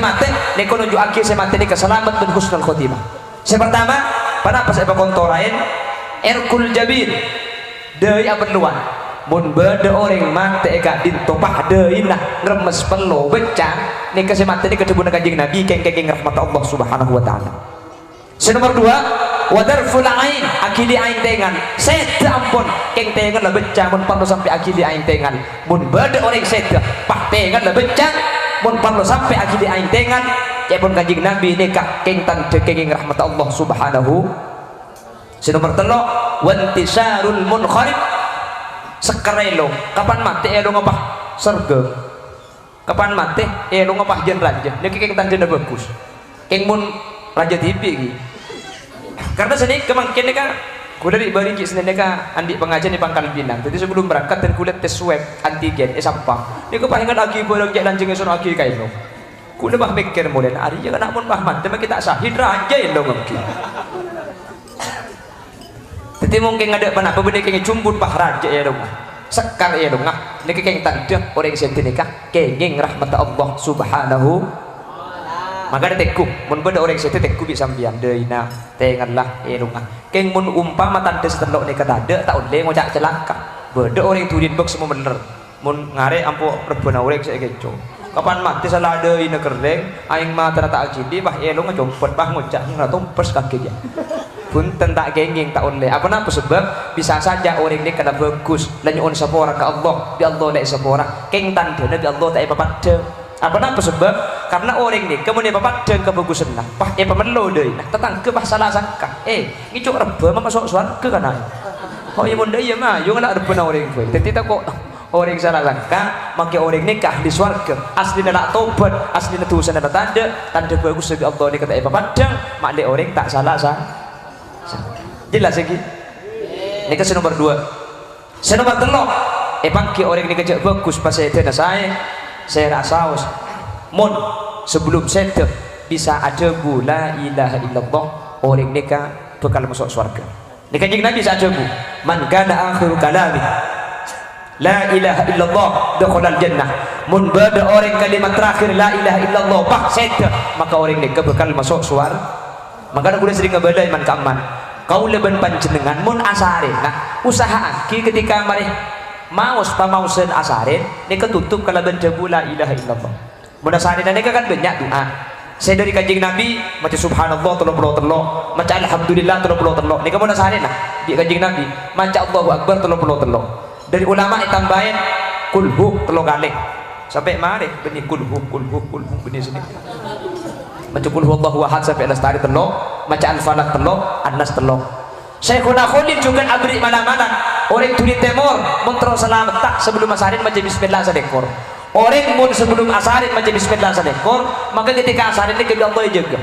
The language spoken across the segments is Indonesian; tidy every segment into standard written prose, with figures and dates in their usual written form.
mati niko nunjuk akhir saya mati ini keselamat dan husnul khotimah. Yang pertama, pada pas saya kontorain Erkul Jabir deui abeluan mun bade orang mati eka ditopah deui nah ngremes pelo becang nika saya mati ini kedebuna kanjeng Nabi keng-keng rahmat Allah subhanahu wa ta'ala. Nomor dua, wadarful ain akili ain tengan seda ampun keng tengan lah becang mun perlu sampai akili ain tengan mun bade orang seda pah tengan lah becang mun perlu sampai akili ain tengan cepun kanjeng Nabi nikah keng tante keng rahmat Allah subhanahu. Nomor telu, wantisarul munkharib sekerelo kapan mati elo ngapah surga kapan mati elo ngapah jen raja niki keng tante bagus keng mun raja TV gitu. Karena sini kemungkinan kan kuda di bari sini ka andi pengajian di Pangkal Pinang. Jadi sebelum berangkat dan kulit tes swab antigen sampah. Ini kepahingan lagi bolong jak lanjeng esun lagi kaino. Kuda bah mikir mulai hari ya nak mun bah mati kita sahid raja ya dong mungkin. Jadi mungkin ada apa benda kenging cumbut bah raja ya dong. Sekar ya dong ngah. Niki kenging tanda orang senti nikah kenging rahmat Allah subhanahu. Maka ada teku mun beda orang situ teku bisa sambian deui na tenganlah elunga keng mun umpama tanda setelok ni kadada tak oleh ngojak celaka beda orang tudin bek semua bener mun ngare ampo rebana urek saya keco kapan mati salah deui na kereng aing mah tara tak akidi bah elunga jompet bah ngojak ngatumpes kaki dia pun tentak genging tak oleh apa napa sebab bisa saja orang ni kena bagus lanyon sapora ke Allah di Allah dak sapora keng tanda nabi Allah tak papada apa napa sebab karena orang ni kemudian bapak dan kebagusan nah pah pemelo deui nah tetang ke bah salah sangka ngicuk reba mah masuk surga kana oh iya mun deui mah yo ngana rebena orang kowe teti tak kok orang salah sangka make orang nikah di surga aslinya nak tobat aslinya dosa dan tanda bagus dari Allah ni kata bapak dan mak de orang tak salah jelas lagi ini ke nomor 2 nomor 3 pangki orang ni kerja bagus pas saya tanya saya rasa mun sebelum sedek bisa ada la ilaha illallah orang nikah bakal masuk surga. Ini kanjeng Nabi saja bu man kana akhiru kalami la ilaha illallah dakhalal jannah mun bada orang kalimat terakhir la ilaha illallah pak sedek maka orang nikah bakal masuk surga. Maka aku sering ngebadai man kaman kau leben panjenengan mun asare nah usaha aki ketika mari maus pamausan asarin ini ketutup kalau benjabu la ilaha illallah mudah asarin ini kan banyak doa saya dari kanjeng Nabi macam subhanallah telok macam alhamdulillah telok ini kamu asarin lah di kanjeng Nabi macam Allahu akbar telok dari ulama ditambahin kulhu telok kali sampai mari benih kulhu benih sini macam kulhu Allahu ahad sampai lestari telok macam al-falaq telok an-nas telok Syekhuna Khalil juga abri mana-mana orang turi temor mun terus selamat tak sebelum asarin macam bismillah sadekor orang mun sebelum asarin macam bismillah sadekor maka ketika asarin ini kebiasa Allah jaga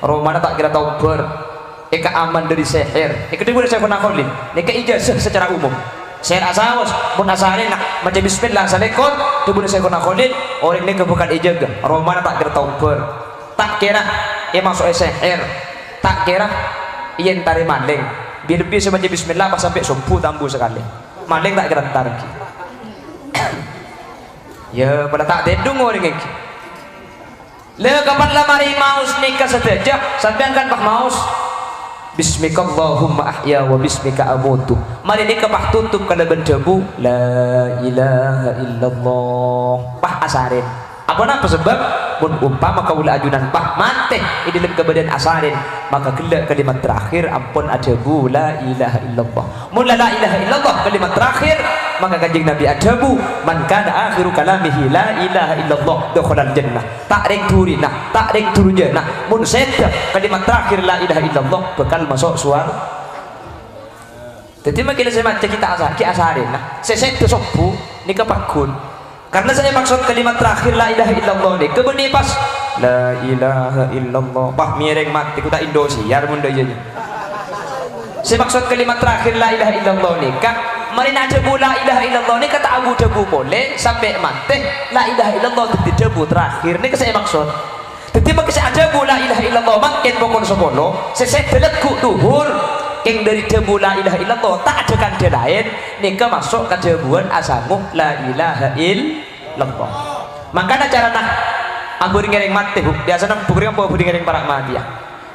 romana tak kira taubar eka aman dari sihir eka diberi Syekhuna Khalil eka ijazah secara umum sihir asawas mun asarin macam bismillah sadekor diberi Syekhuna Khalil orang ini bukan ijaga romana tak kira taubar tak kira masuk sihir tak kira yen tari maling biar bisa baca bismillah pas sampai subuh tambu sekali maling tak kira tar ya pada tak tedung orang ini le kapan lah mari maus nikah saja sampai kan pak maus bismikallahumma ahya wa bismika amutu mari nikah pak tutup kalau bendebu la ilaha illallah pak asarin apa napa sebab mun umpama kaula ajunan pah mati di dalam kebadan asarin maka gelak kalimat terakhir ampun ajabu la ilaha illallah mun la ilaha illallah kalimat terakhir maka kanjeng Nabi ajabu man kana akhiru kalamihi la ilaha illallah dakhalal jannah tak ring turina tak ring turu jannah mun seda kalimat terakhir la ilaha illallah bakal masuk surga. Jadi makin saya baca kita asarin nah saya sopu nikah pakun karena saya maksud kalimat terakhir la ilaha illallah ni kebeni pas la ilaha illallah bah miring mati kuda Indosiar bunda aja saya maksud kalimat terakhir la ilaha illallah ni kak mari nak debu la ilaha illallah ni kata abu debu boleh sampai mati la ilaha illallah itu debu terakhir ni saya maksud jadi makin saya debu la ilaha illallah makin pokok sepuluh saya telekuk tuhur keng dari debu la ilaha illallah tak ada kan dia lain nika masuk ke debuan asanguh la ilaha illallah makanya cara nak Aku ring mati bu. Biasa nang bukring apa ring parak mati ya.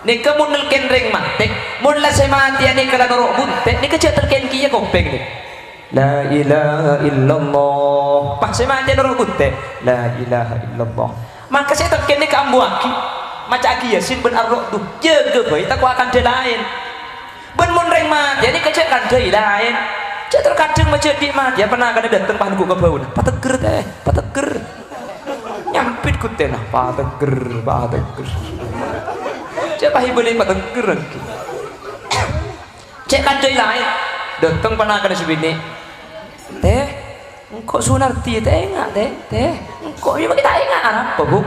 Nika mun nelken ring mati, mun la se mati nika la norok bunte, nika cek telken kiya kopeng nih. La ilaha illallah. Pas se mati norok bunte. La ilaha illallah. Maka saya telken nika ambuaki. Maca aki Yasin ben arok tuh. Jaga bae tak akan de lain. Ben mun ring mati nika cek kan de lain. Cek terkadang maca di mati ya pernah kada dateng pahanku ke bau. Pateger teh, pateger. Nyampit ku teh nah, pateger. Siapa hibuli pateger lagi. Cek kanjai lain datang pernah kada sebini teh engkau sunarti teh enggak teh engkau ini kita enggak apa bu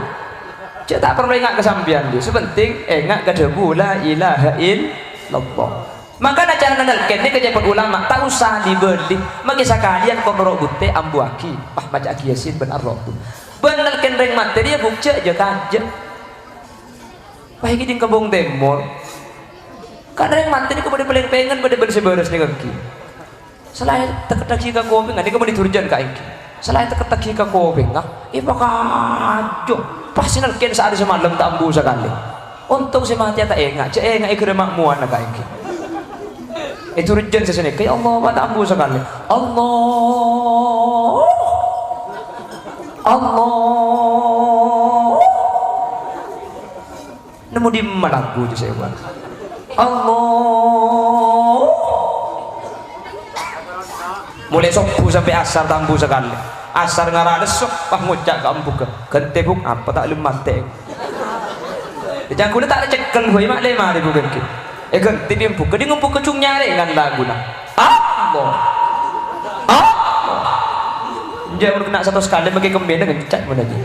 cek tak perlu enggak kesampian dia sepenting enggak kada la ilaha illallah. Maka cara nandalkan ini kejabat ulama tak usah dibeli maka sekalian kau merokut teh ambuaki baca aki Yasin ben arroh bener kendreng materi ya bukce aja kaje baik di kebun timur kadang materi kepada paling pengen pada beres-beres nih kaki selain teka-teki ke kopi nggak dia kemudian turjan kaki selain teka-teki ke kopi nggak iba kajo pasti nalken saat semalam tak ambu sekali untuk si mati tak enggak cek enggak ikut makmuan kaki itu turjan sesini kayak Allah tak ambu sekali Allah nemu di mana lagu itu saya buat Allah mulai subuh sampai asar tambu sekali asar ngarades sok pah ngucak kampu ke kentebuk apa tak lemah teh jangan kulit tak ada cekel gue mak lemah di bukan ki ganti dia buka dia ngumpul kecung nyari kan lagu nah Allah jangan kena satu sekali bagi kembali dengan cat mana aja